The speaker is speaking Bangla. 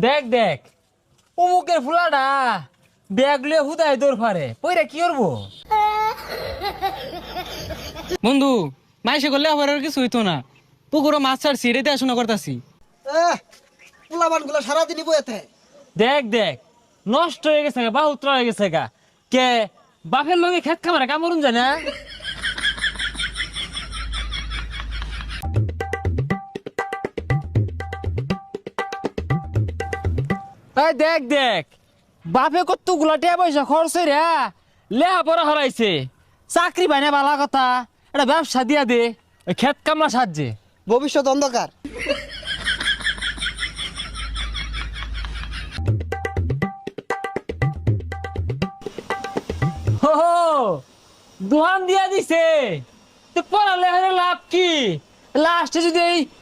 দেখ দেখ অমুকের ফুলাটা ব্যাগ লিয়ে হুদায় দৌড় ফারে পইরা কি করবো? বন্ধু মাইসে করলে আবার আর কিছু হইতো না। পুকুরও মাছ ছাড়ছি, রেতে আসনা করতাছি। পোলাবান গুলো সারাদিনই বইতে। দেখ দেখ নষ্ট হয়ে গেছে গা, বাহুত্র হয়ে গেছে গা। কে বাপের লগে খেত খামারে কামড়ুন যায় না? এই দেখ দেখ বাপে কত গুলাটিয়া পয়সা খরচ রে লেহা পড়া হরাইছে, চাকরি পাই না বালা কথা, এটা ব্যবসা দিয়া দে ওই খেত কামলা সাহায্যে। ভবিষ্যৎ অন্ধকার। হো দোহান দিয়া দিছে তো পড়ালে লাভ কি? লাস্টে যদি এই